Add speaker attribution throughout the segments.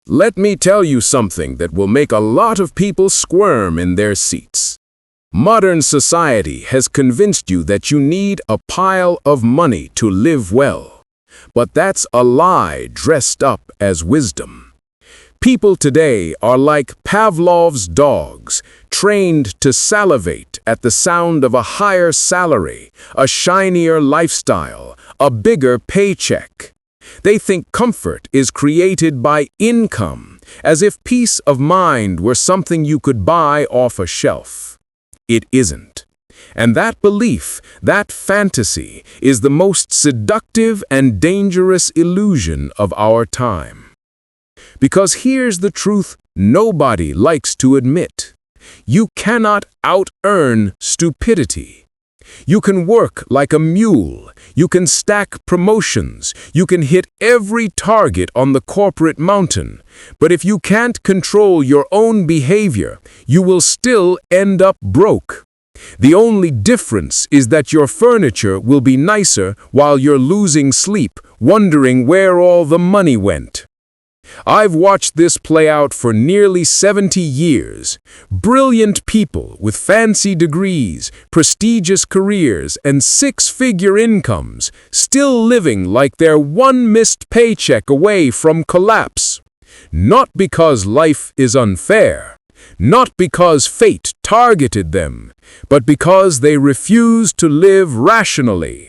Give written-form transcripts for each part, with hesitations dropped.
Speaker 1: Let me tell you something that will make a lot of people squirm in their seats. Modern society has convinced you that you need a pile of money to live well. But that's a lie dressed up as wisdom. People today are like Pavlov's dogs, trained to salivate at the sound of a higher salary, a shinier lifestyle, a bigger paycheck. They think comfort is created by income, as if peace of mind were something you could buy off a shelf. It isn't. And that belief, that fantasy, is the most seductive and dangerous illusion of our time. Because here's the truth nobody likes to admit. You cannot out-earn stupidity. You can work like a mule, you can stack promotions, you can hit every target on the corporate mountain, but if you can't control your own behavior, you will still end up broke. The only difference is that your furniture will be nicer while you're losing sleep, wondering where all the money went. I've watched this play out for nearly 70 years. Brilliant people with fancy degrees, prestigious careers, and six-figure incomes, still living like they're one missed paycheck away from collapse. Not because life is unfair, not because fate targeted them, but because they refuse to live rationally.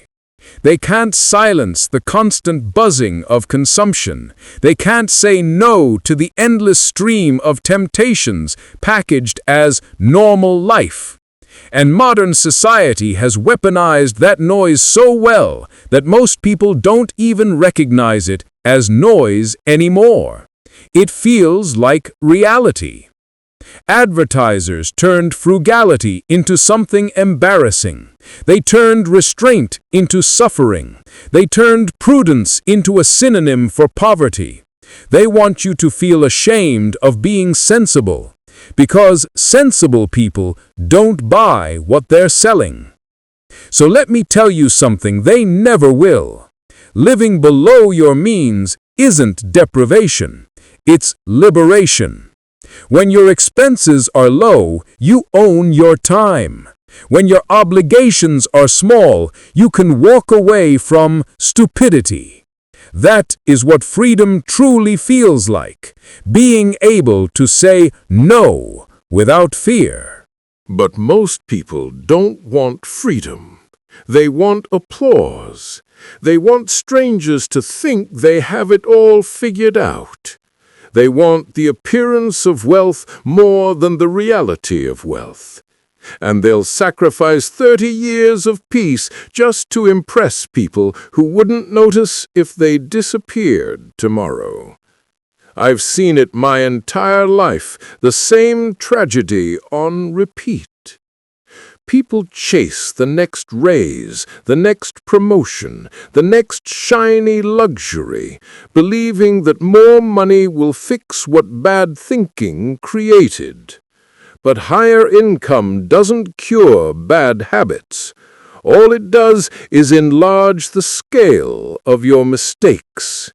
Speaker 1: They can't silence the constant buzzing of consumption. They can't say no to the endless stream of temptations packaged as normal life. And modern society has weaponized that noise so well that most people don't even recognize it as noise anymore. It feels like reality. Advertisers turned frugality into something embarrassing. They turned restraint into suffering. They turned prudence into a synonym for poverty. They want you to feel ashamed of being sensible, because sensible people don't buy what they're selling. So let me tell you something they never will. Living below your means isn't deprivation. It's liberation. When your expenses are low, you own your time. When your obligations are small, you can walk away from stupidity. That is what freedom truly feels like, being able to say no without fear.
Speaker 2: But most people don't want freedom. They want applause. They want strangers to think they have it all figured out. They want the appearance of wealth more than the reality of wealth. And they'll sacrifice 30 years of peace just to impress people who wouldn't notice if they disappeared tomorrow. I've seen it my entire life, the same tragedy on repeat. People chase the next raise, the next promotion, the next shiny luxury, believing that more money will fix what bad thinking created. But higher income doesn't cure bad habits. All it does is enlarge the scale of your mistakes.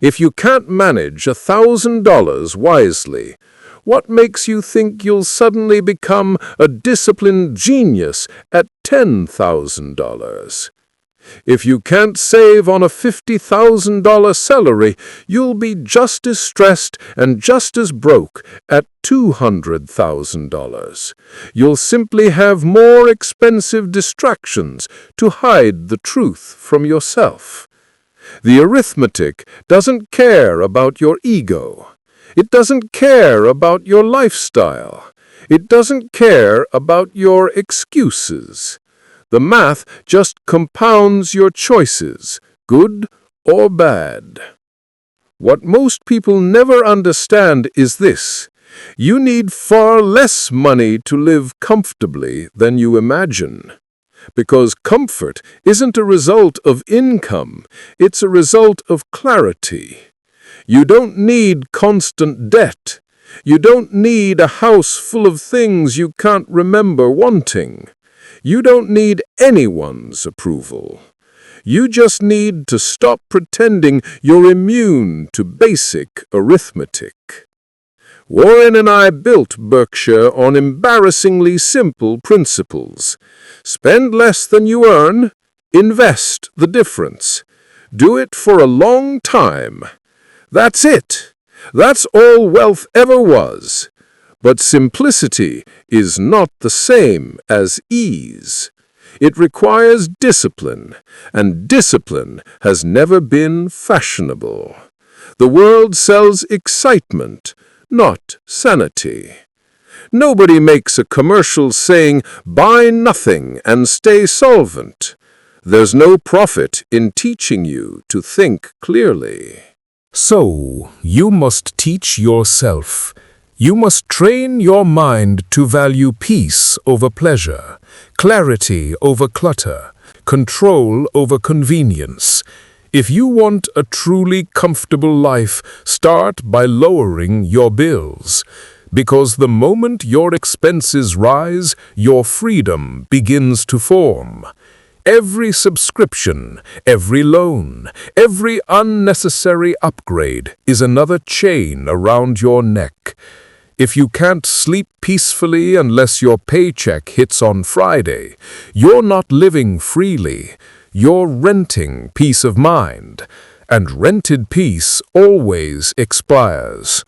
Speaker 2: If you can't manage $1,000 wisely, what makes you think you'll suddenly become a disciplined genius at $10,000? If you can't save on a $50,000 salary, you'll be just as stressed and just as broke at $200,000. You'll simply have more expensive distractions to hide the truth from yourself. The arithmetic doesn't care about your ego. It doesn't care about your lifestyle. It doesn't care about your excuses. The math just compounds your choices, good or bad. What most people never understand is this: you need far less money to live comfortably than you imagine. Because comfort isn't a result of income, it's a result of clarity. You don't need constant debt. You don't need a house full of things you can't remember wanting. You don't need anyone's approval. You just need to stop pretending you're immune to basic arithmetic. Warren and I built Berkshire on embarrassingly simple principles. Spend less than you earn, invest the difference. Do it for a long time. That's it. That's all wealth ever was. But simplicity is not the same as ease. It requires discipline, and discipline has never been fashionable. The world sells excitement, not sanity. Nobody makes a commercial saying, "Buy nothing and stay solvent." There's no profit in teaching you to think clearly.
Speaker 1: So, you must teach yourself. You must train your mind to value peace over pleasure, clarity over clutter, control over convenience. If you want a truly comfortable life, start by lowering your bills. Because the moment your expenses rise, your freedom begins to form. Every subscription, every loan, every unnecessary upgrade is another chain around your neck. If you can't sleep peacefully unless your paycheck hits on Friday, you're not living freely. You're renting peace of mind, and rented peace always expires.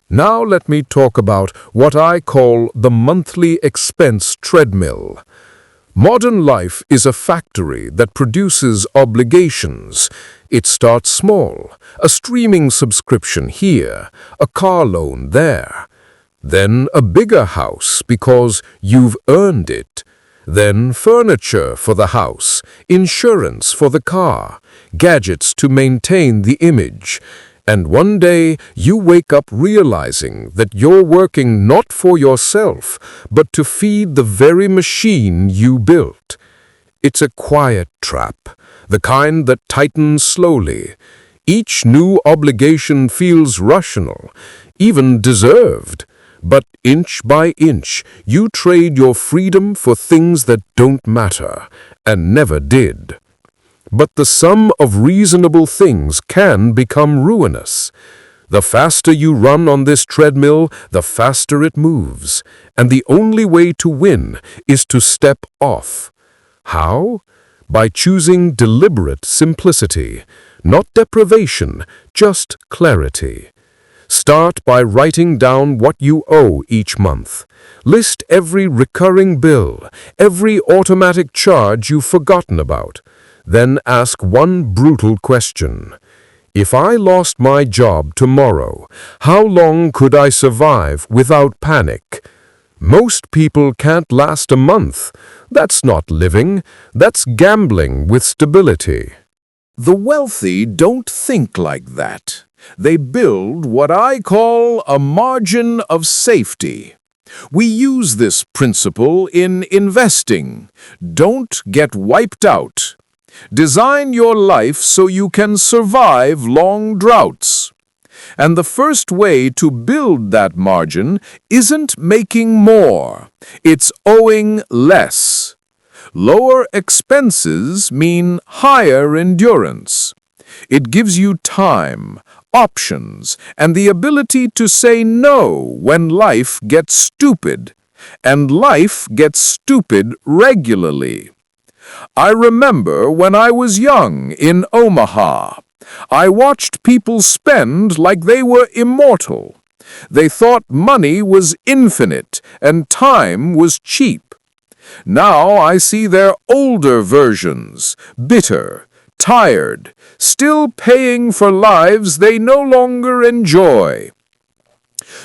Speaker 1: Now let me talk about what I call the monthly expense treadmill. Modern life is a factory that produces obligations. It starts small, a streaming subscription here, a car loan there. Then a bigger house because you've earned it. Then furniture for the house, insurance for the car, gadgets to maintain the image. And one day you wake up realizing that you're working not for yourself, but to feed the very machine you built. It's a quiet trap, the kind that tightens slowly. Each new obligation feels rational, even deserved. But inch by inch, you trade your freedom for things that don't matter, and never did. But the sum of reasonable things can become ruinous. The faster you run on this treadmill, the faster it moves. And the only way to win is to step off. How? By choosing deliberate simplicity, not deprivation, just clarity. Start by writing down what you owe each month. List every recurring bill, every automatic charge you've forgotten about. Then ask one brutal question. If I lost my job tomorrow, how long could I survive without panic? Most people can't last a month. That's not living. That's gambling with stability.
Speaker 2: The wealthy don't think like that. They build what I call a margin of safety. We use this principle in investing. Don't get wiped out. Design your life so you can survive long droughts. And the first way to build that margin isn't making more. It's owing less. Lower expenses mean higher endurance. It gives you time, options, and the ability to say no when life gets stupid. And life gets stupid regularly. I remember when I was young in Omaha. I watched people spend like they were immortal. They thought money was infinite and time was cheap. Now I see their older versions, bitter, tired, still paying for lives they no longer enjoy.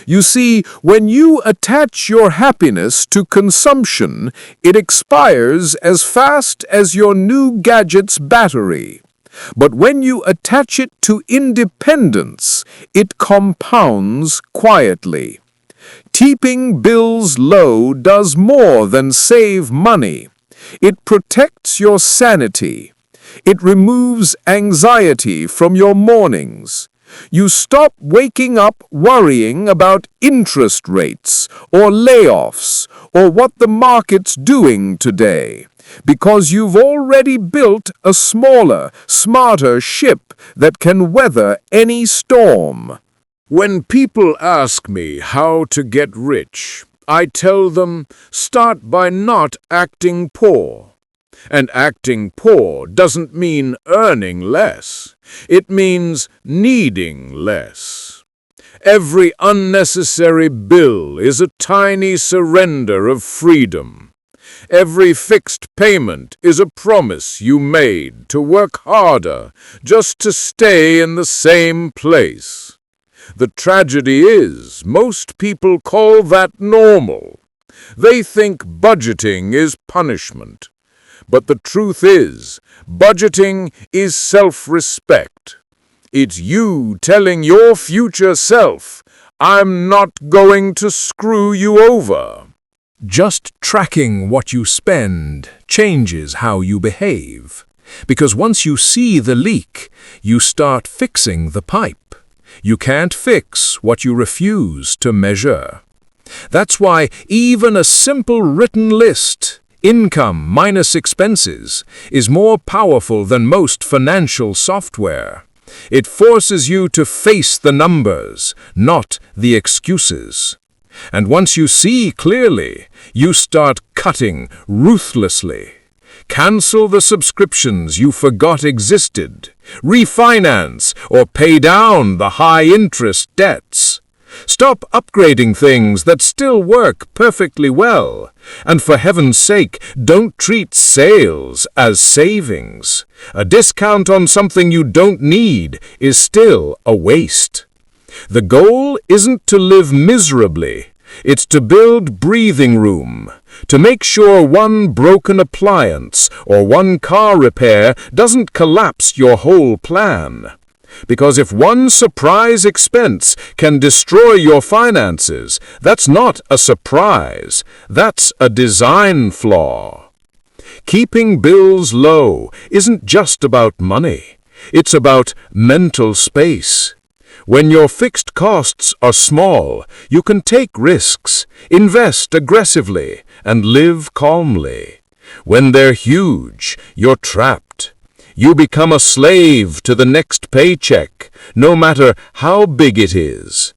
Speaker 2: You see, when you attach your happiness to consumption, it expires as fast as your new gadget's battery. But when you attach it to independence, it compounds quietly. Keeping bills low does more than save money. It protects your sanity. It removes anxiety from your mornings.
Speaker 1: You stop waking up worrying about interest rates or layoffs or what the market's doing today, because you've already built a smaller, smarter ship that can weather any storm.
Speaker 2: When people ask me how to get rich, I tell them, start by not acting poor. And acting poor doesn't mean earning less. It means needing less. Every unnecessary bill is a tiny surrender of freedom. Every fixed payment is a promise you made to work harder just to stay in the same place. The tragedy is, most people call that normal. They think budgeting is punishment. But the truth is, budgeting is self-respect. It's you telling your future self, I'm not going to screw you over.
Speaker 1: Just tracking what you spend changes how you behave. Because once you see the leak, you start fixing the pipe. You can't fix what you refuse to measure. That's why even a simple written list, income minus expenses, is more powerful than most financial software. It forces you to face the numbers, not the excuses. And once you see clearly, you start cutting ruthlessly. Cancel the subscriptions you forgot existed. Refinance or pay down the high-interest debts. Stop upgrading things that still work perfectly well. And for heaven's sake, don't treat sales as savings. A discount on something you don't need is still a waste. The goal isn't to live miserably. It's to build breathing room, to make sure one broken appliance or one car repair doesn't collapse your whole plan. Because if one surprise expense can destroy your finances, that's not a surprise, that's a design flaw. Keeping bills low isn't just about money, it's about mental space. When your fixed costs are small, you can take risks, invest aggressively, and live calmly. When they're huge, you're trapped. You become a slave to the next paycheck, no matter how big it is.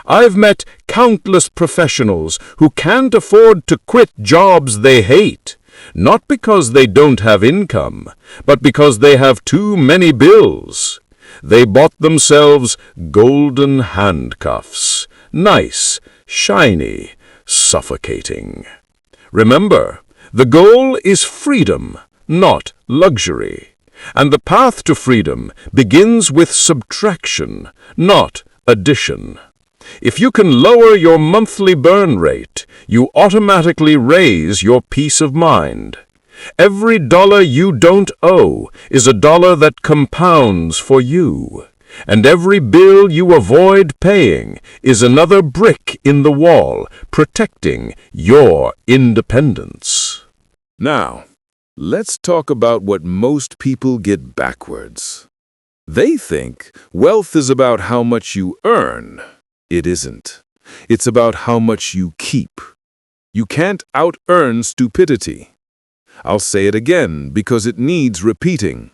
Speaker 1: I've met countless professionals who can't afford to quit jobs they hate, not because they don't have income, but because they have too many bills. They bought themselves golden handcuffs, nice, shiny, suffocating. Remember, the goal is freedom, not luxury. And the path to freedom begins with subtraction, not addition. If you can lower your monthly burn rate, you automatically raise your peace of mind. Every dollar you don't owe is a dollar that compounds for you. And every bill you avoid paying is another brick in the wall protecting your independence.
Speaker 2: Now, let's talk about what most people get backwards. They think wealth is about how much you earn. It isn't. It's about how much you keep. You can't out-earn stupidity. I'll say it again because it needs repeating.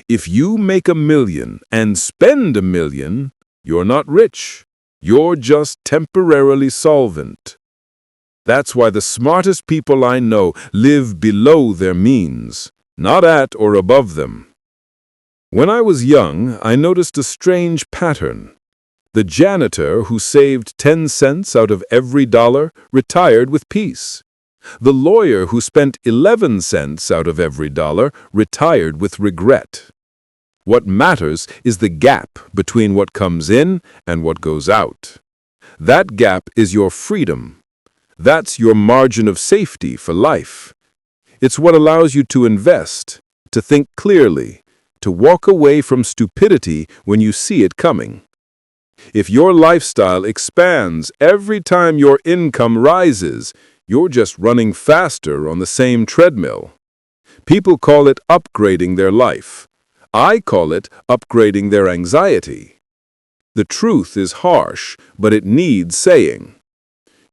Speaker 2: If you make $1 million and spend $1 million, you're not rich. You're just temporarily solvent. That's why the smartest people I know live below their means, not at or above them. When I was young, I noticed a strange pattern. The janitor who saved 10 cents out of every dollar retired with peace. The lawyer who spent 11 cents out of every dollar retired with regret. What matters is the gap between what comes in and what goes out. That gap is your freedom. That's your margin of safety for life. It's what allows you to invest, to think clearly, to walk away from stupidity when you see it coming. If your lifestyle expands every time your income rises, you're just running faster on the same treadmill. People call it upgrading their life. I call it upgrading their anxiety. The truth is harsh, but it needs saying.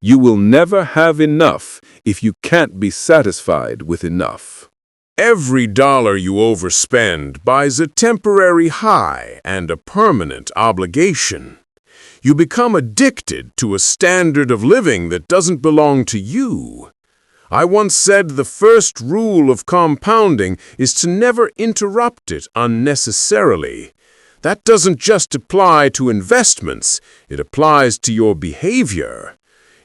Speaker 2: You will never have enough if you can't be satisfied with enough. Every dollar you overspend buys a temporary high and a permanent obligation. You become addicted to a standard of living that doesn't belong to you. I once said the first rule of compounding is to never interrupt it unnecessarily. That doesn't just apply to investments, it applies to your behavior.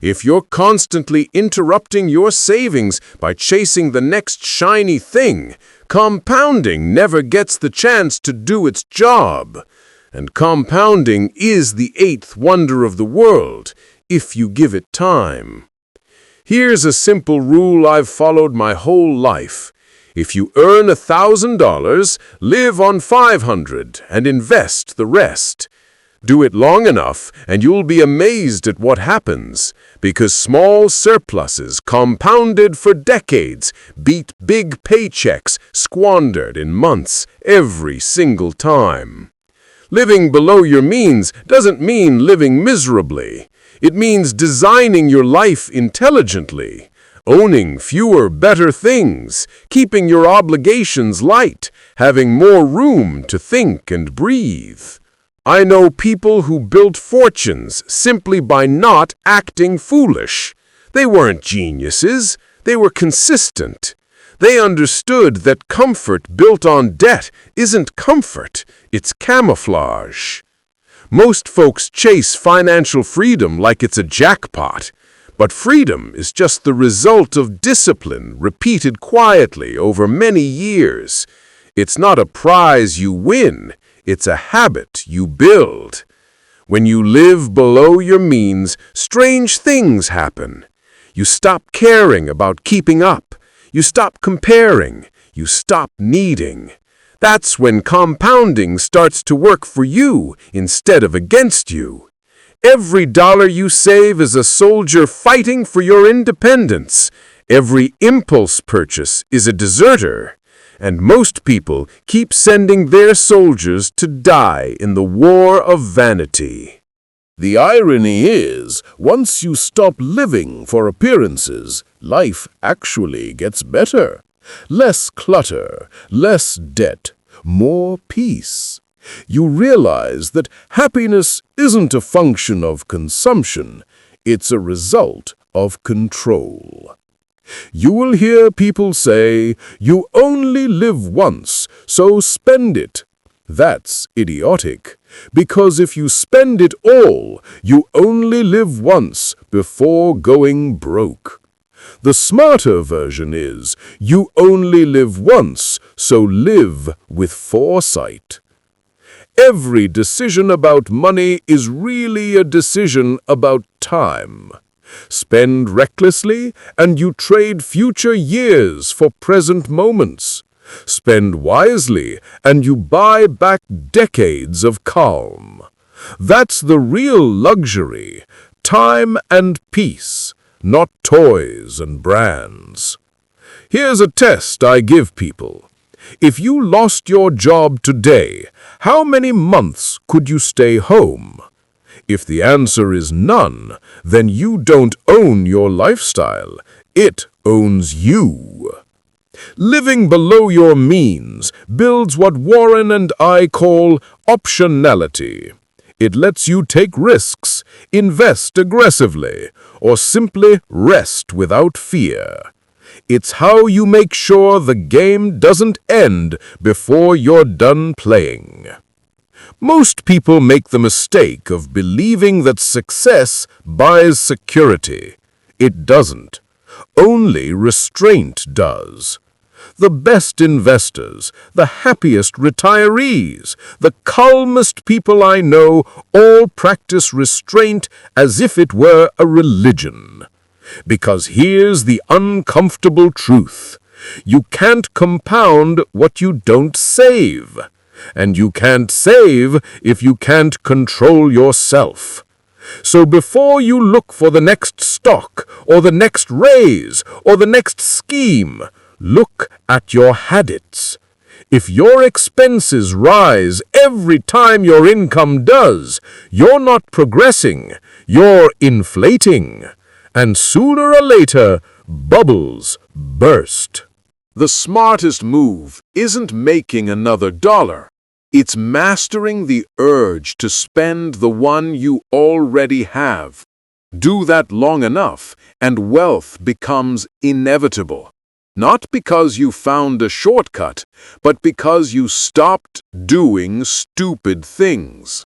Speaker 2: If you're constantly interrupting your savings by chasing the next shiny thing, compounding never gets the chance to do its job. And compounding is the eighth wonder of the world, if you give it time. Here's a simple rule I've followed my whole life. If you earn $1,000, live on $500 and invest the rest. Do it long enough and you'll be amazed at what happens, because small surpluses compounded for decades beat big paychecks squandered in months every single time. Living below your means doesn't mean living miserably. It means designing your life intelligently, owning fewer better things, keeping your obligations light, having more room to think and breathe. I know people who built fortunes simply by not acting foolish. They weren't geniuses, they were consistent. They understood that comfort built on debt isn't comfort, it's camouflage. Most folks chase financial freedom like it's a jackpot, but freedom is just the result of discipline repeated quietly over many years. It's not a prize you win. It's a habit you build. When you live below your means, strange things happen. You stop caring about keeping up. You stop comparing. You stop needing. That's when compounding starts to work for you instead of against you. Every dollar you save is a soldier fighting for your independence. Every impulse purchase is a deserter. And most people keep sending their soldiers to die in the war of vanity. The irony is, once you stop living for appearances, life actually gets better. Less clutter, less debt, more peace. You realize that happiness isn't a function of consumption, it's a result of control. You will hear people say, "You only live once, so spend it." That's idiotic, because if you spend it all, you only live once before going broke. The smarter version is, you only live once, so live with foresight. Every decision about money is really a decision about time. Spend recklessly, and you trade future years for present moments. Spend wisely, and you buy back decades of calm. That's the real luxury, time and peace, not toys and brands. Here's a test I give people. If you lost your job today, how many months could you stay home? If the answer is none, then you don't own your lifestyle. It owns you. Living below your means builds what Warren and I call optionality. It lets you take risks, invest aggressively, or simply rest without fear. It's how you make sure the game doesn't end before you're done playing. Most people make the mistake of believing that success buys security. It doesn't. Only restraint does. The best investors, the happiest retirees, the calmest people I know all practice restraint as if it were a religion. Because here's the uncomfortable truth. You can't compound what you don't save. And you can't save if you can't control yourself. So before you look for the next stock, or the next raise, or the next scheme, look at your habits. If your expenses rise every time your income does, you're not progressing, you're inflating. And sooner or later, bubbles burst.
Speaker 1: The smartest move isn't making another dollar. It's mastering the urge to spend the one you already have. Do that long enough, and wealth becomes inevitable. Not because you found a shortcut, but because you stopped doing stupid things.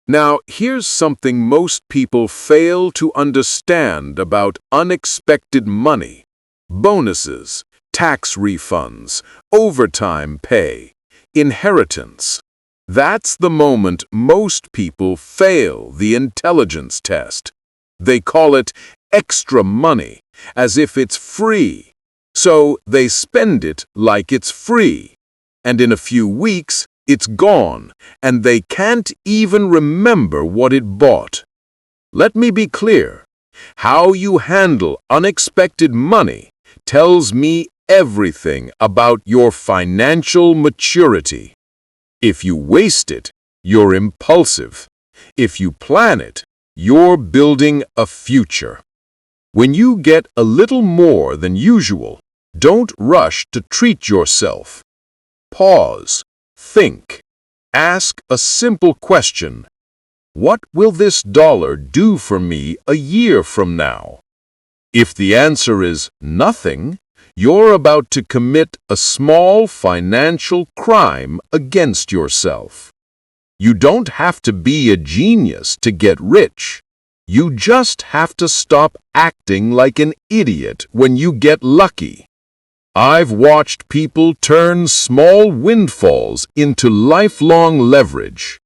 Speaker 1: Now, here's something most people fail to understand about unexpected money: bonuses, tax refunds, overtime pay, inheritance. That's the moment most people fail the intelligence test. They call it extra money, as if it's free. So they spend it like it's free. And in a few weeks, it's gone, and they can't even remember what it bought. Let me be clear. How you handle unexpected money tells me everything about your financial maturity. If you waste it, you're impulsive. If you plan it, you're building a future. When you get a little more than usual, don't rush to treat yourself. Pause, think, ask a simple question. What will this dollar do for me a year from now? If the answer is nothing, you're about to commit a small financial crime against yourself. You don't have to be a genius to get rich. You just have to stop acting like an idiot when you get lucky. I've watched people turn small windfalls into lifelong leverage.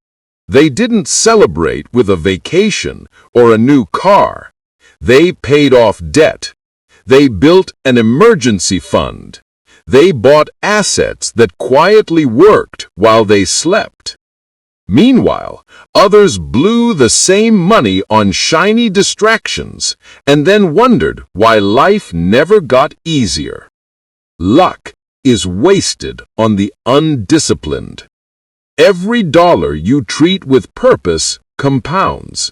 Speaker 1: They didn't celebrate with a vacation or a new car. They paid off debt. They built an emergency fund. They bought assets that quietly worked while they slept. Meanwhile, others blew the same money on shiny distractions and then wondered why life never got easier. Luck is wasted on the undisciplined. Every dollar you treat with purpose compounds.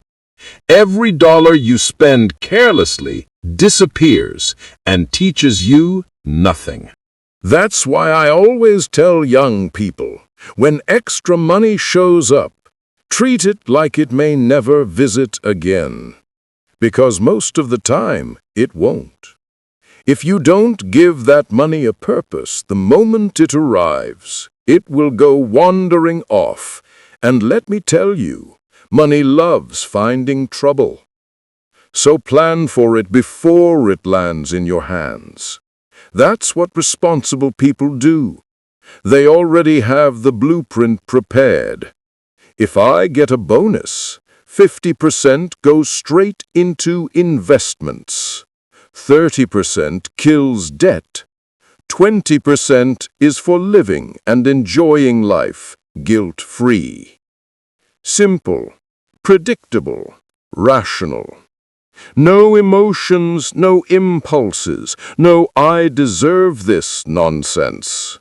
Speaker 1: Every dollar you spend carelessly disappears and teaches you nothing. That's why I always tell young people, when extra money shows up, treat it like it may never visit again. Because most of the time, it won't. If you don't give that money a purpose the moment it arrives, it will go wandering off. And let me tell you, money loves finding trouble. So plan for it before it lands in your hands. That's what responsible people do. They already have the blueprint prepared. If I get a bonus, 50% goes straight into investments. 30% kills debt. 20% is for living and enjoying life, guilt-free. Simple, predictable, rational. No emotions, no impulses, no "I deserve this" nonsense.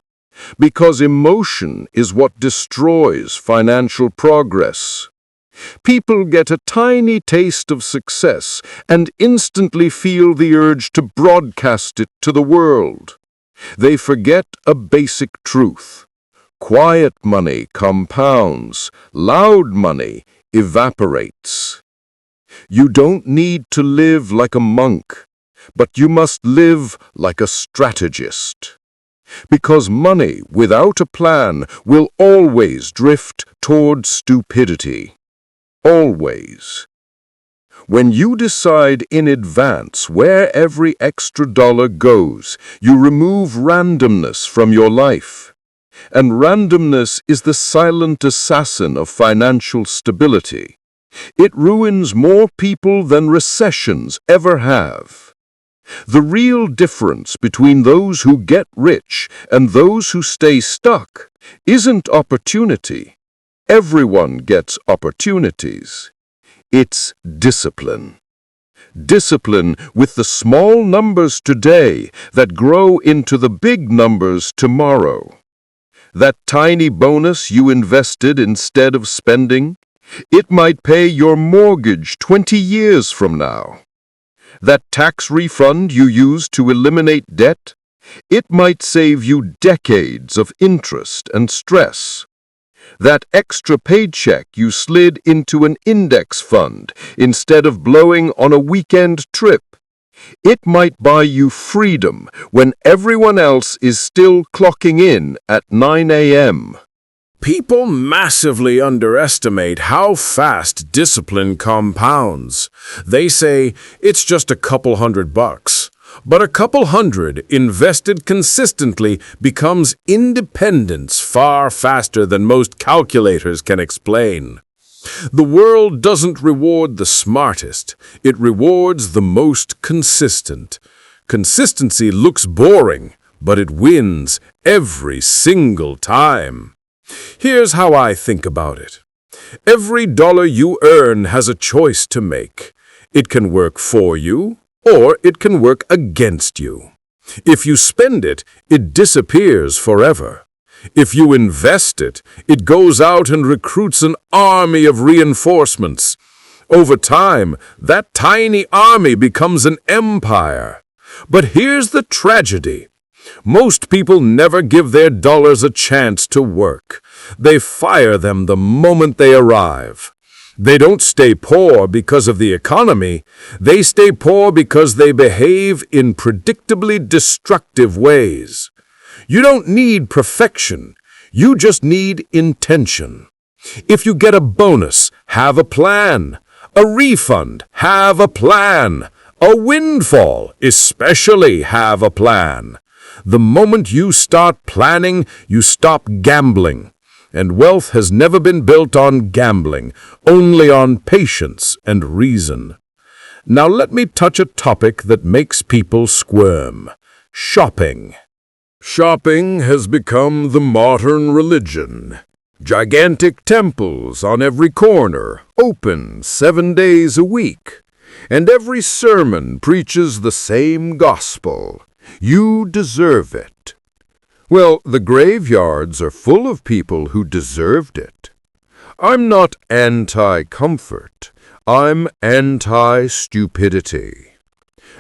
Speaker 1: Because emotion is what destroys financial progress. People get a tiny taste of success and instantly feel the urge to broadcast it to the world. They forget a basic truth. Quiet money compounds, loud money evaporates. You don't need to live like a monk, but you must live like a strategist. Because money without a plan will always drift toward stupidity. Always. When you decide in advance where every extra dollar goes, you remove randomness from your life. And randomness is the silent assassin of financial stability. It ruins more people than recessions ever have. The real difference between those who get rich and those who stay stuck isn't opportunity. Everyone gets opportunities. It's discipline. Discipline with the small numbers today that grow into the big numbers tomorrow.
Speaker 2: That tiny bonus you invested instead of spending, it might pay your mortgage 20 years from now. That tax refund you used to eliminate debt, it might save you decades of interest and stress. That extra paycheck you slid into an index fund instead of blowing on a weekend trip, it might buy you freedom when everyone else is still clocking in at 9 a.m.
Speaker 1: People massively underestimate how fast discipline compounds. They say it's just a couple $100, but a couple hundred invested consistently becomes independence far faster than most calculators can explain. The world doesn't reward the smartest, it rewards the most consistent. Consistency looks boring, but it wins every single time. Here's how I think about it. Every dollar you earn has a choice to make. It can work for you, or it can work against you. If you spend it, it disappears forever. If you invest it, it goes out and recruits an army of reinforcements. Over time, that tiny army becomes an empire. But here's the tragedy. Most people never give their dollars a chance to work. They fire them the moment they arrive. They don't stay poor because of the economy. They stay poor because they behave in predictably destructive ways. You don't need perfection. You just need intention. If you get a bonus, have a plan. A refund, have a plan. A windfall, especially have a plan. The moment you start planning, you stop gambling. And wealth has never been built on gambling, only on patience and reason. Now let me touch a topic that makes people squirm. Shopping. Shopping has become the modern religion. Gigantic temples on every corner, open 7 days a week. And every sermon preaches the same gospel. You deserve it. Well, the graveyards are full of people who deserved it. I'm not anti-comfort. I'm anti-stupidity.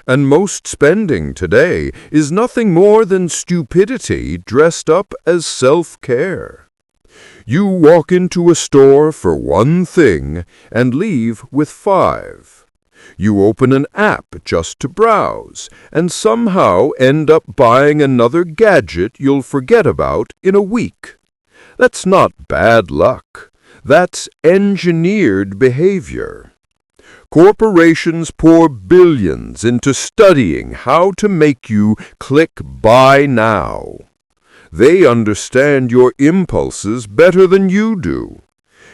Speaker 1: And most spending today is nothing more than stupidity dressed up as self-care. You walk into a store for one thing and leave with 5. You open an app just to browse and somehow end up buying another gadget you'll forget about in a week. That's not bad luck. That's engineered behavior. Corporations pour billions into studying how to make you click buy now. They understand your impulses better than you do.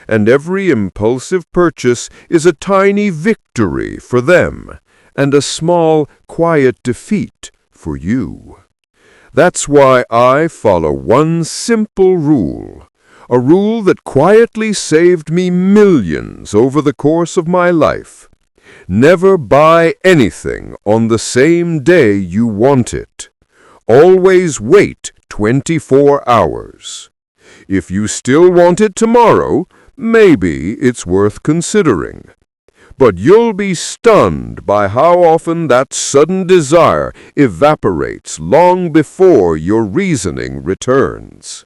Speaker 1: And every impulsive purchase is a tiny victory for them and a small, quiet defeat for you. That's why I follow one simple rule, a rule that quietly saved me millions over the course of my life. Never buy anything on the same day you want it. Always wait 24 hours. If you still want it tomorrow, maybe it's worth considering. But you'll be stunned by how often that sudden desire evaporates long before your reasoning returns.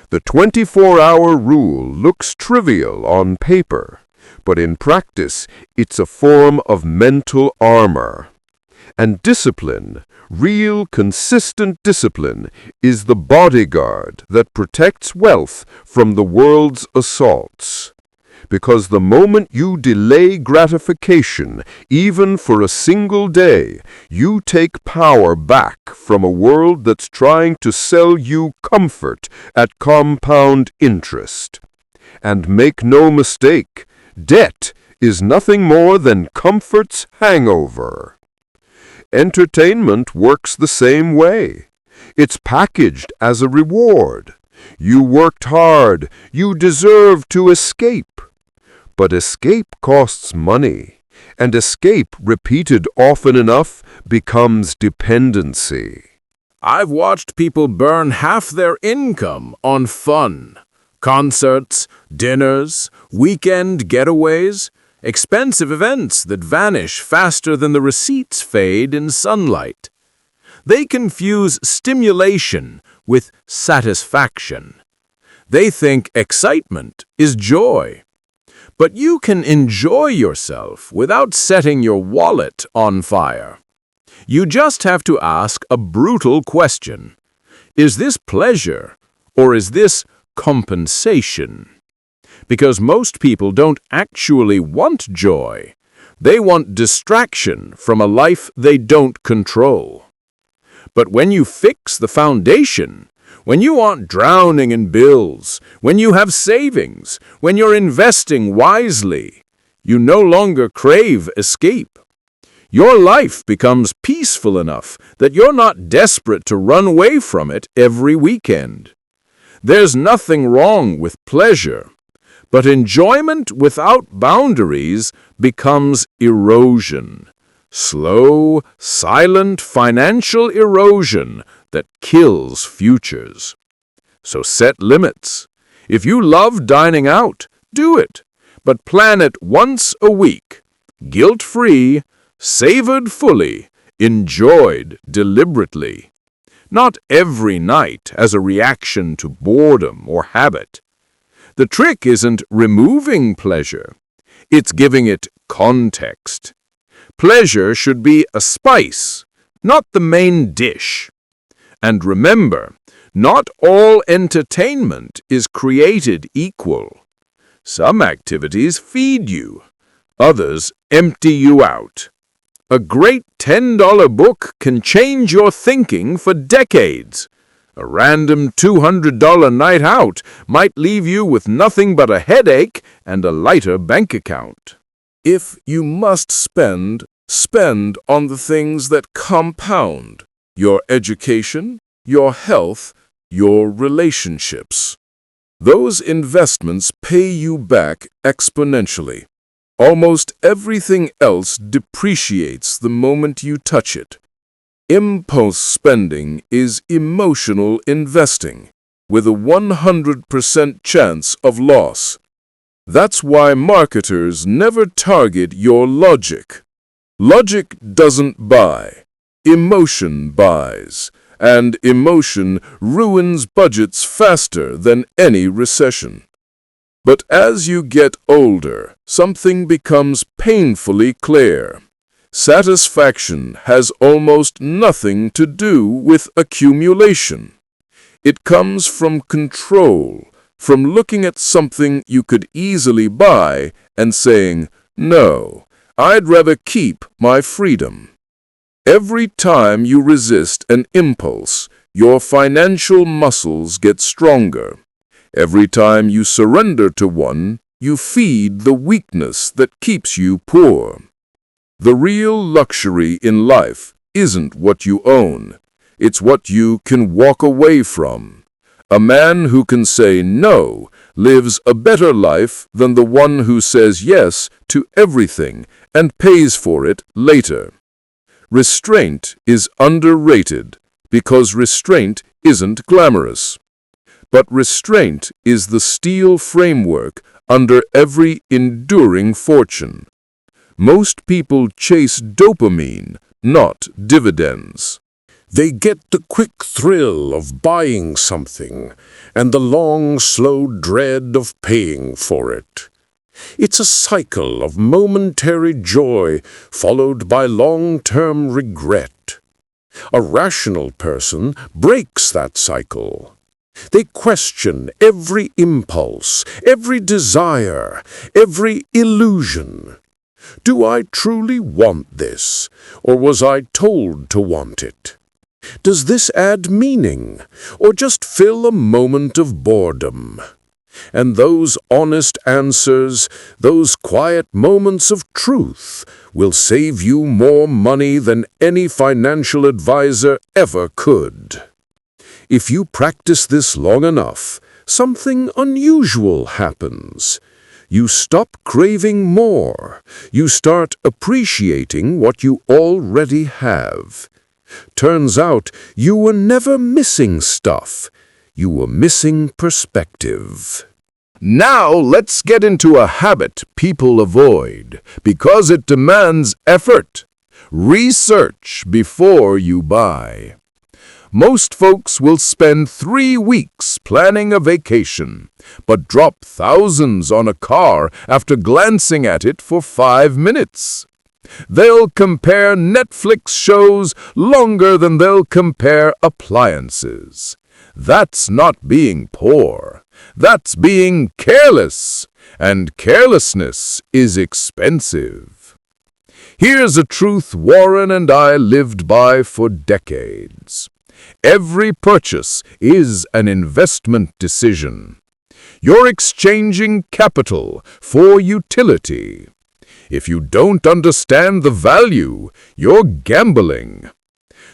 Speaker 1: The 24-hour rule looks trivial on paper, but in practice it's a form of mental armor. And discipline, real consistent discipline, is the bodyguard that protects wealth from the world's assaults. Because the moment you delay gratification, even for a single day, you take power back from a world that's trying to sell you comfort at compound interest. And make no mistake, debt is nothing more than comfort's hangover. Entertainment works the same way. It's packaged as a reward. You worked hard. You deserve to escape. But escape costs money, and escape repeated often enough becomes dependency. I've watched people burn half their income on fun. Concerts, dinners, weekend getaways, expensive events that vanish faster than the receipts fade in sunlight. They confuse stimulation with satisfaction. They think excitement is joy. But you can enjoy yourself without setting your wallet on fire. You just have to ask a brutal question. Is this pleasure or is this compensation? Because most people don't actually want joy. They want distraction from a life they don't control. But when you fix the foundation, when you aren't drowning in bills, when you have savings, when you're investing wisely, you no longer crave escape. Your life becomes peaceful enough that you're not desperate to run away from it every weekend. There's nothing wrong with pleasure, but enjoyment without boundaries becomes erosion. Slow, silent financial erosion that kills futures. So set limits. If you love dining out, do it, but plan it once a week, guilt-free, savored fully, enjoyed deliberately. Not every night as a reaction to boredom or habit. The trick isn't removing pleasure. It's giving it context. Pleasure should be a spice, not the main dish. And remember, not all entertainment is created equal. Some activities feed you, others empty you out. A great $10 book can change your thinking for decades. A random $200 night out might leave you with nothing but a headache and a lighter bank account.
Speaker 2: If you must spend on the things that compound: your education, your health, your relationships. Those investments pay you back exponentially. Almost everything else depreciates the moment you touch it. Impulse spending is emotional investing, with a 100% chance of loss. That's why marketers never target your logic. Logic doesn't buy. Emotion buys, and emotion ruins budgets faster than any recession. But as you get older, something becomes painfully clear. Satisfaction has almost nothing to do with accumulation. It comes from control, from looking at something you could easily buy and saying, "No, I'd rather keep my freedom." Every time you resist an impulse, your financial muscles get stronger. Every time you surrender to one, you feed the weakness that keeps you poor. The real luxury in life isn't what you own. It's what you can walk away from. A man who can say no lives a better life than the one who says yes to everything and pays for it later. Restraint is underrated because restraint isn't glamorous. But restraint is the steel framework under every enduring fortune. Most people chase dopamine, not dividends. They get the quick thrill of buying something and the long, slow dread of paying for it. It's a cycle of momentary joy followed by long-term regret. A rational person breaks that cycle. They question every impulse, every desire, every illusion. Do I truly want this, or was I told to want it? Does this add meaning, or just fill a moment of boredom? And those honest answers, those quiet moments of truth, will save you more money than any financial advisor ever could. If you practice this long enough, something unusual happens. You stop craving more. You start appreciating what you already have. Turns out you were never missing stuff. You were missing perspective. Now let's get into a habit people avoid because it demands effort. Research before you buy. Most folks will spend 3 weeks planning a vacation, but drop thousands on a car after glancing at it for 5 minutes. They'll compare Netflix shows longer than they'll compare appliances. That's not being poor. That's being careless. And carelessness is expensive. Here's a truth Warren and I lived by for decades. Every purchase is an investment decision. You're exchanging capital for utility. If you don't understand the value, you're gambling.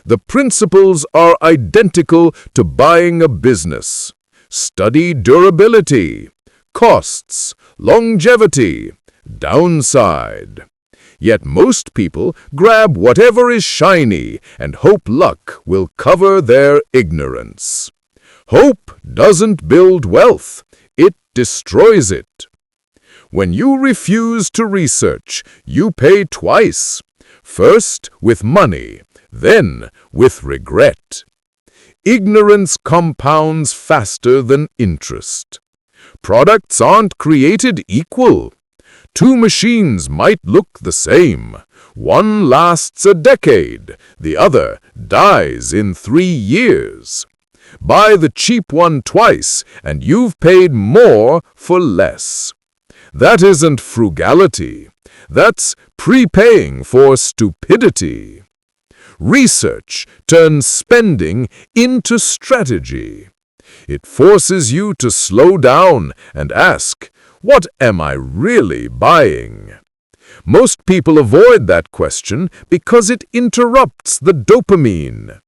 Speaker 2: The principles are identical to buying a business. Study durability, costs, longevity, downside. Yet most people grab whatever is shiny and hope luck will cover their ignorance. Hope doesn't build wealth, it destroys it. When you refuse to research, you pay twice. First with money, then with regret. Ignorance compounds faster than interest. Products aren't created equal. 2 machines might look the same. One lasts a decade, the other dies in 3 years. Buy the cheap one twice, and you've paid more for less. That isn't frugality. That's prepaying for stupidity. Research turns spending into strategy. It forces you to slow down and ask, what am I really buying? Most people avoid that question because it interrupts the dopamine.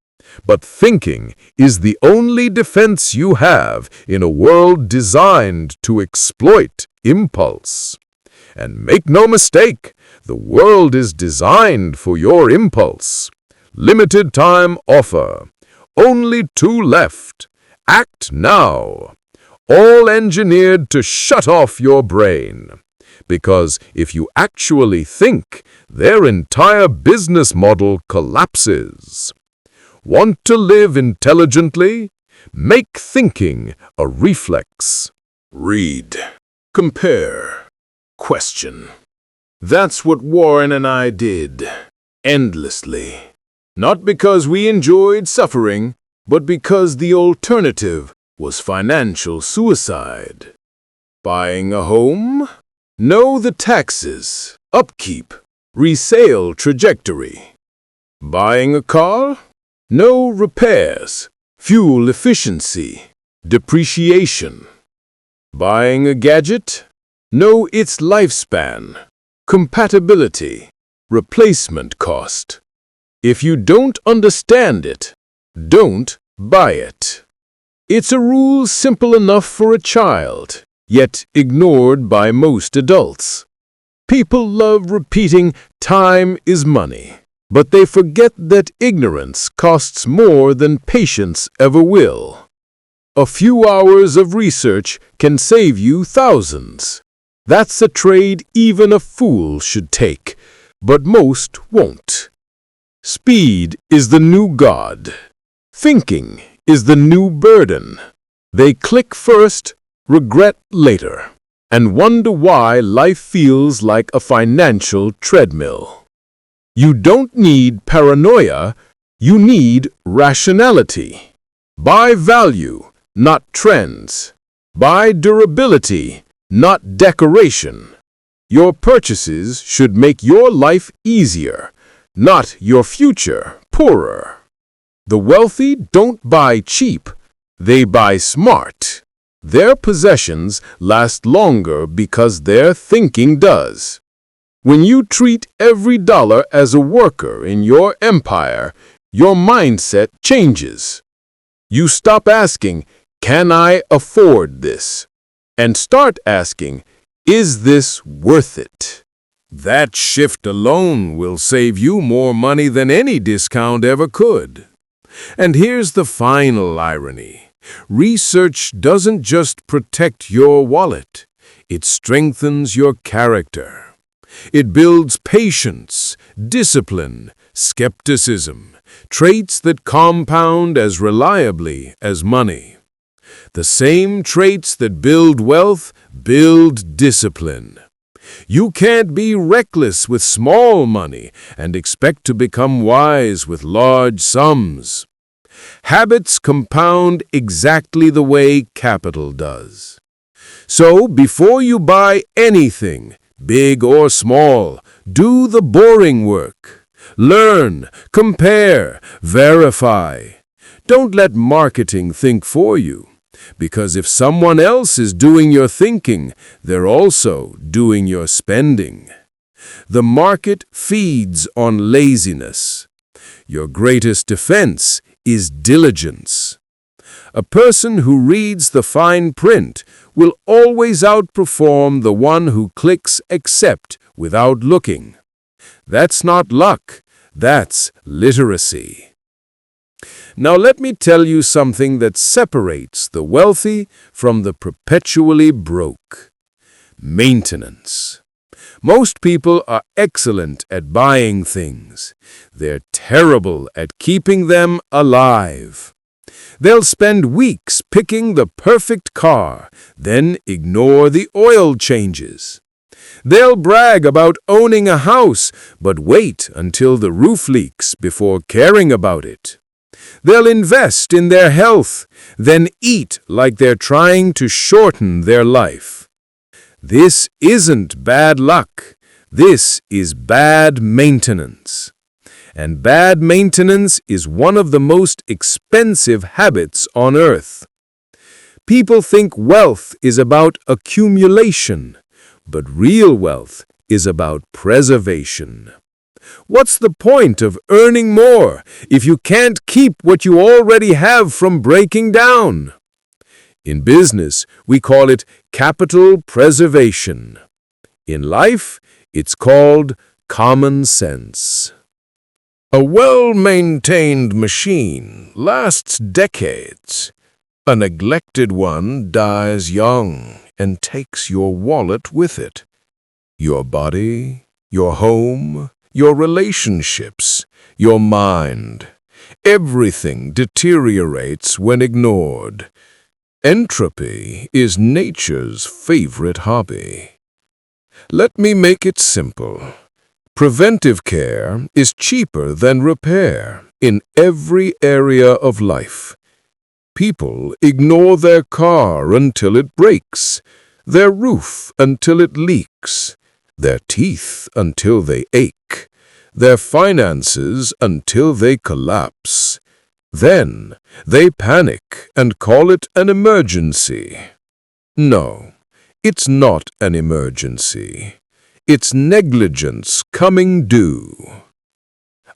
Speaker 2: But thinking is the only defense you have in a world designed to exploit impulse. And make no mistake, the world is designed for your impulse. Limited time offer. Only 2 left. Act now. All engineered to shut off your brain. Because if you actually think, their entire business model collapses. Want to live intelligently? Make thinking a reflex. Read. Compare. Question. That's what Warren and I did. Endlessly. Not because we enjoyed suffering, but because the alternative was financial suicide. Buying a home? Know the taxes, upkeep, resale trajectory. Buying a car? Know repairs, fuel efficiency, depreciation. Buying a gadget? Know its lifespan, compatibility, replacement cost. If you don't understand it, don't buy it. It's a rule simple enough for a child, yet ignored by most adults. People love repeating time is money, but they forget that ignorance costs more than patience ever will. A few hours of research can save you thousands. That's a trade even a fool should take, but most won't. Speed is the new god. Thinking is the new burden. They click first, regret later, and wonder why life feels like a financial treadmill. You don't need paranoia, you need rationality. Buy value, not trends. Buy durability, not decoration. Your purchases should make your life easier, not your future poorer. The wealthy don't buy cheap, they buy smart. Their possessions last longer because their thinking does. When you treat every dollar as a worker in your empire, your mindset changes. You stop asking, can I afford this? And start asking, is this worth it? That shift alone will save you more money than any discount ever could. And here's the final irony. Research doesn't just protect your wallet, it strengthens your character. It builds patience, discipline, skepticism, traits that compound as reliably as money. The same traits that build wealth build discipline. You can't be reckless with small money and expect to become wise with large sums. Habits compound exactly the way capital does. So, before you buy anything, big or small, do the boring work. Learn, compare, verify. Don't let marketing think for you, because if someone else is doing your thinking, they're also doing your spending. The market feeds on laziness. Your greatest defense is diligence. A person who reads the fine print will always outperform the one who clicks accept without looking. That's not luck, that's literacy. Now let me tell you something that separates the wealthy from the perpetually broke. Maintenance. Most people are excellent at buying things. They're terrible at keeping them alive. They'll spend weeks picking the perfect car, then ignore the oil changes. They'll brag about owning a house, but wait until the roof leaks before caring about it. They'll invest in their health, then eat like they're trying to shorten their life. This isn't bad luck. This is bad maintenance. And bad maintenance is one of the most expensive habits on earth. People think wealth is about accumulation, but real wealth is about preservation. What's the point of earning more if you can't keep what you already have from breaking down? In business, we call it capital preservation. In life, it's called common sense. A well-maintained machine lasts decades. A neglected one dies young and takes your wallet with it. Your body, your home, your relationships, your mind. Everything deteriorates when ignored. Entropy is nature's favorite hobby. Let me make it simple. Preventive care is cheaper than repair in every area of life. People ignore their car until it breaks, their roof until it leaks, their teeth until they ache, their finances until they collapse. Then they panic and call it an emergency. No, it's not an emergency. It's negligence coming due.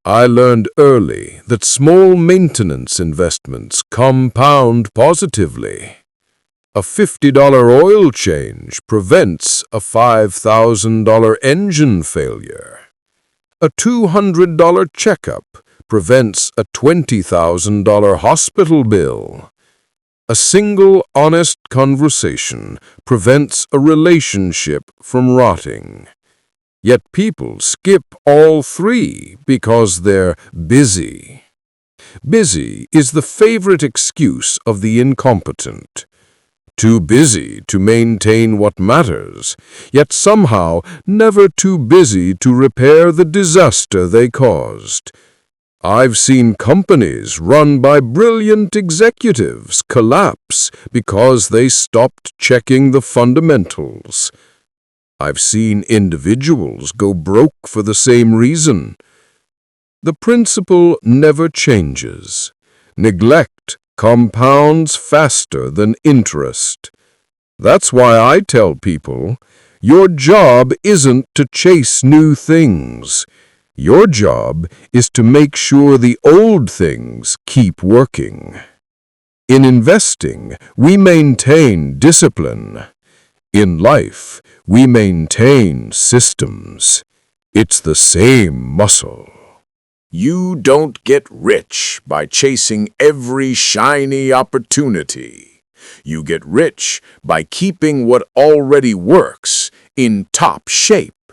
Speaker 2: I learned early that small maintenance investments compound positively. A $50 oil change prevents a $5,000 engine failure. A $200 checkup prevents a $20,000 hospital bill. A single honest conversation prevents a relationship from rotting. Yet people skip all three because they're busy. Busy is the favorite excuse of the incompetent. Too busy to maintain what matters, yet somehow never too busy to repair the disaster they caused. I've seen companies run by brilliant executives collapse because they stopped checking the fundamentals. I've seen individuals go broke for the same reason. The principle never changes. Neglect compounds faster than interest. That's why I tell people, your job isn't to chase new things. Your job is to make sure the old things keep working. In investing, we maintain discipline. In life, we maintain systems. It's the same muscle.
Speaker 1: You don't get rich by chasing every shiny opportunity. You get rich by keeping what already works in top shape.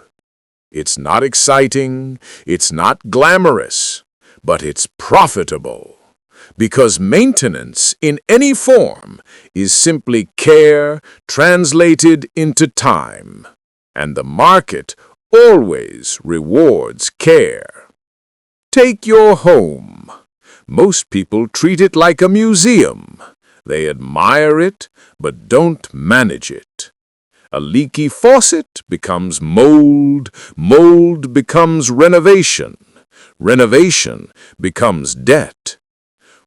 Speaker 1: It's not exciting, it's not glamorous, but it's profitable. Because maintenance in any form is simply care translated into time. And the market always rewards care. Take your home. Most people treat it like a museum. They admire it, but don't manage it. A leaky faucet becomes mold, mold becomes renovation, renovation becomes debt.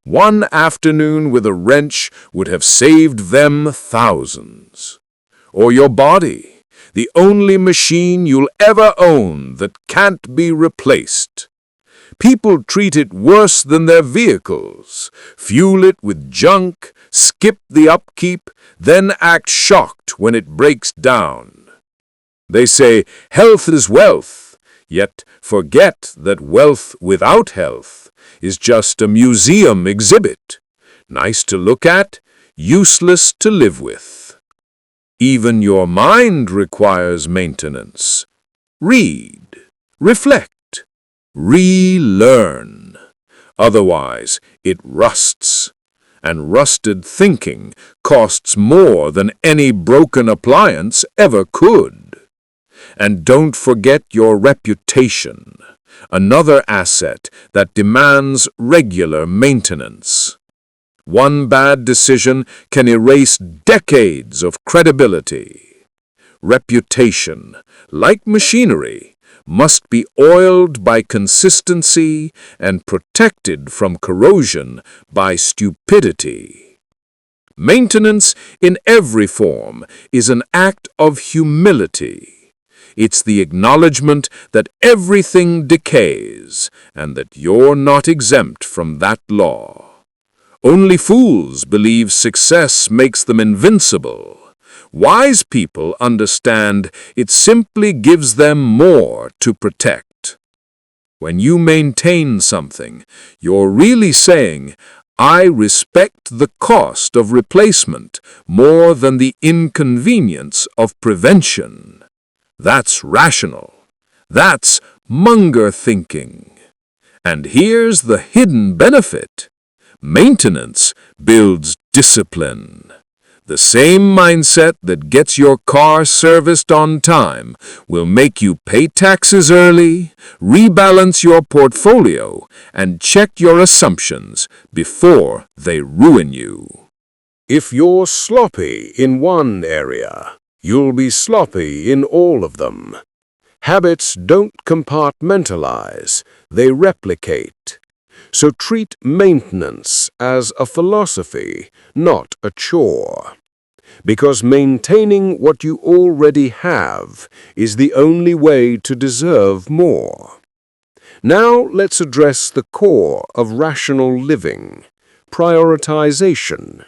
Speaker 1: One afternoon with a wrench would have saved them thousands. Or your body, the only machine you'll ever own that can't be replaced. People treat it worse than their vehicles, fuel it with junk, skip the upkeep, then act shocked when it breaks down. They say health is wealth, yet forget that wealth without health is just a museum exhibit, nice to look at, useless to live with. Even your mind requires maintenance. Read, reflect, relearn. Otherwise, it rusts. And rusted thinking costs more than any broken appliance ever could. And don't forget your reputation, another asset that demands regular maintenance. One bad decision can erase decades of credibility. Reputation, like machinery, must be oiled by consistency and protected from corrosion by stupidity. Maintenance in every form is an act of humility. It's the acknowledgement that everything decays and that you're not exempt from that law. Only fools believe success makes them invincible. Wise people understand it simply gives them more to protect. When you maintain something, you're really saying, I respect the cost of replacement more than the inconvenience of prevention. That's rational. That's Munger thinking. And here's the hidden benefit. Maintenance builds discipline. The same mindset that gets your car serviced on time will make you pay taxes early, rebalance your portfolio, and check your assumptions before they ruin you.
Speaker 2: If you're sloppy in one area, you'll be sloppy in all of them. Habits don't compartmentalize, they replicate. So treat maintenance as a philosophy, not a chore. Because maintaining what you already have is the only way to deserve more. Now let's address the core of rational living, prioritization.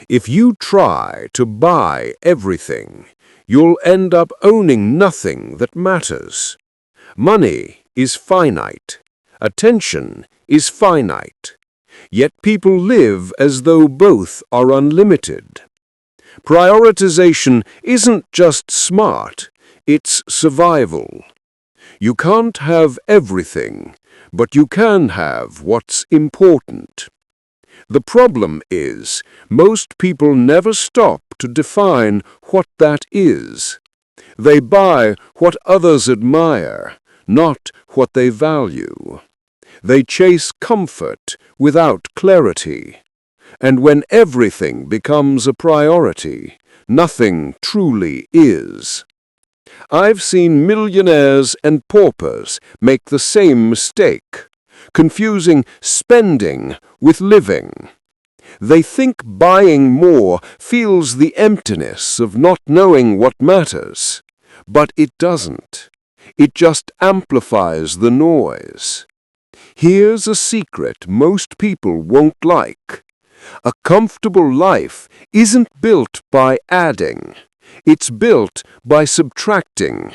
Speaker 2: If you try to buy everything, you'll end up owning nothing that matters. Money is finite. Attention is finite. Yet people live as though both are unlimited. Prioritization isn't just smart, it's survival. You can't have everything, but you can have what's important. The problem is, most people never stop to define what that is. They buy what others admire, not what they value. They chase comfort without clarity. And when everything becomes a priority, nothing truly is. I've seen millionaires and paupers make the same mistake, confusing spending with living. They think buying more feels the emptiness of not knowing what matters, but it doesn't. It just amplifies the noise. Here's a secret most people won't like. A comfortable life isn't built by adding. It's built by subtracting.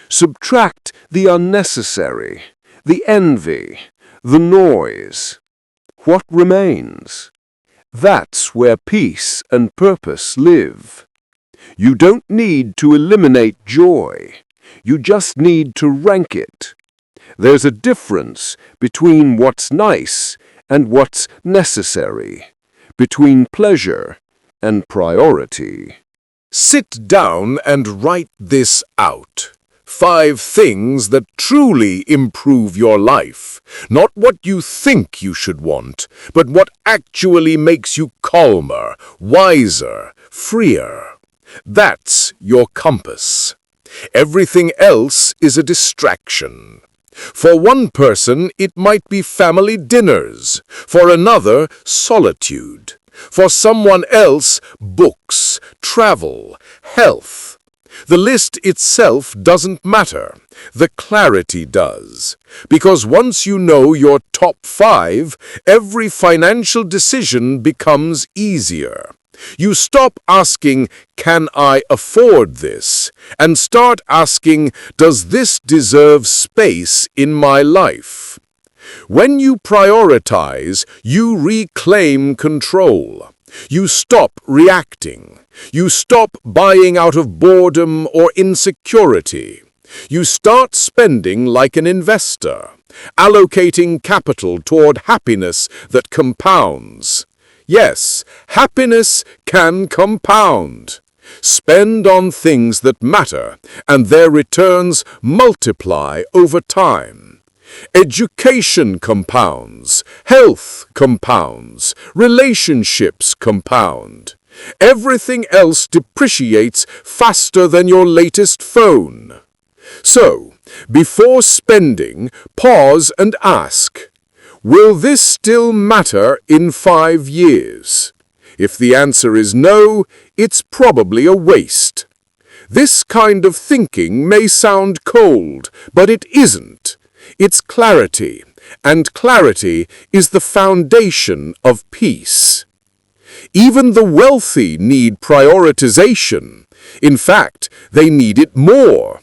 Speaker 2: Subtract the unnecessary, the envy, the noise. What remains? That's where peace and purpose live. You don't need to eliminate joy. You just need to rank it. There's a difference between what's nice and what's necessary, between pleasure and priority.
Speaker 1: Sit down and write this out. 5 things that truly improve your life. Not what you think you should want, but what actually makes you calmer, wiser, freer. That's your compass. Everything else is a distraction. For one person, it might be family dinners. For another, solitude. For someone else, books, travel, health. The list itself doesn't matter. The clarity does. Because once you know your top 5, every financial decision becomes easier. You stop asking, "Can I afford this?" and start asking, "Does this deserve space in my life?" When you prioritize, you reclaim control. You stop reacting. You stop buying out of boredom or insecurity. You start spending like an investor, allocating capital toward happiness that compounds. Yes, happiness can compound. Spend on things that matter, and their returns multiply over time. Education compounds, health compounds, relationships compound. Everything else depreciates faster than your latest phone. So, before spending, pause and ask, will this still matter in 5 years? If the answer is no, it's probably a waste. This kind of thinking may sound cold, but it isn't. It's clarity, and clarity is the foundation of peace. Even the wealthy need prioritization. In fact, they need it more,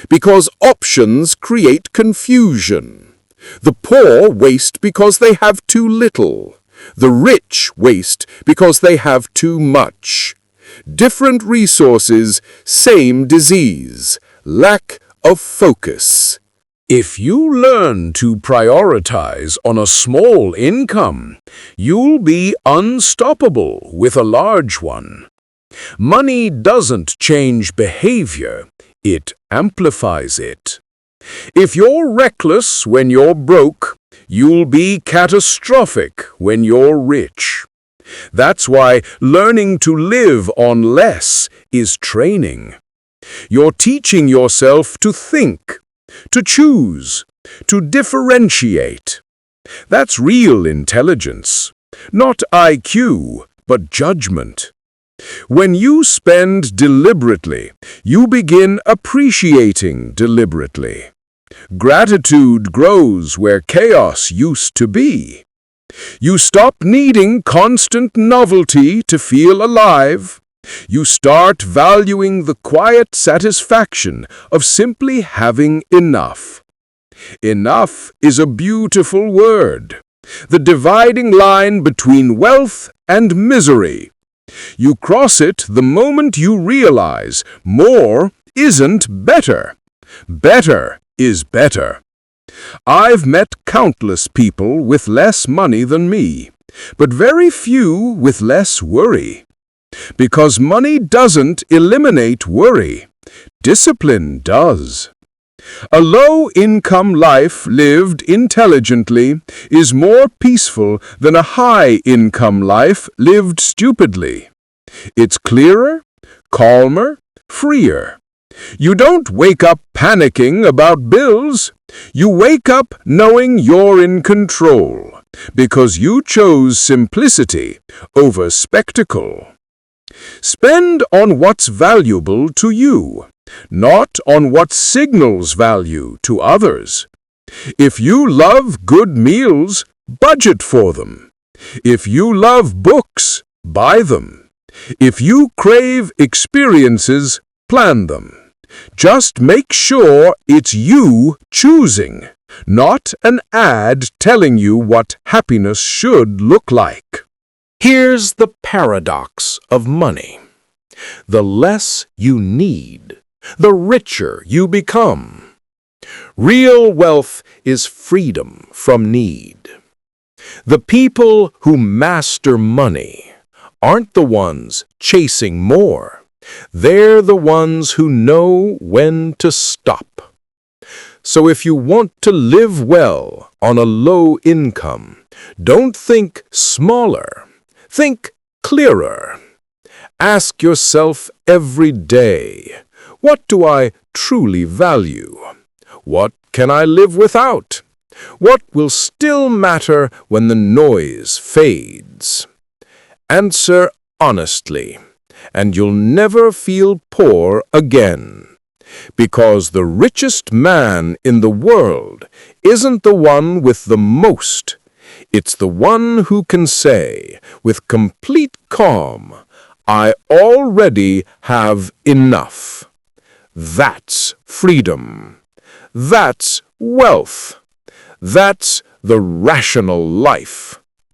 Speaker 1: because options create confusion. The poor waste because they have too little. The rich waste because they have too much. Different resources, same disease, lack of focus. If you learn to prioritize on a small income, you'll be unstoppable with a large one. Money doesn't change behavior, it amplifies it. If you're reckless when you're broke, you'll be catastrophic when you're rich. That's why learning to live on less is training. You're teaching yourself to think, to choose, to differentiate. That's real intelligence, not IQ, but judgment. When you spend deliberately, you begin appreciating deliberately. Gratitude grows where chaos used to be. You stop needing constant novelty to feel alive. You start valuing the quiet satisfaction of simply having enough. Enough is a beautiful word, the dividing line between wealth and misery. You cross it the moment you realize more isn't better. Better is better. I've met countless people with less money than me, but very few with less worry. Because money doesn't eliminate worry. Discipline does. A low-income life lived intelligently is more peaceful than a high-income life lived stupidly. It's clearer, calmer, freer. You don't wake up panicking about bills. You wake up knowing you're in control, because you chose simplicity over spectacle. Spend on what's valuable to you, not on what signals value to others. If you love good meals, budget for them. If you love books, buy them. If you crave experiences, plan them. Just make sure it's you choosing, not an ad telling you what happiness should look like.
Speaker 2: Here's the paradox of money. The less you need, the richer you become. Real wealth is freedom from need. The people who master money aren't the ones chasing more. They're the ones who know when to stop. So if you want to live well on a low income, don't think smaller. Think clearer. Ask yourself every day, what do I truly value? What can I live without? What will still matter when the noise fades? Answer honestly, and you'll never feel poor again. Because the richest man in the world isn't the one with the most. It's the one who can say, with complete calm, I already have enough. That's freedom. That's wealth. That's the rational life.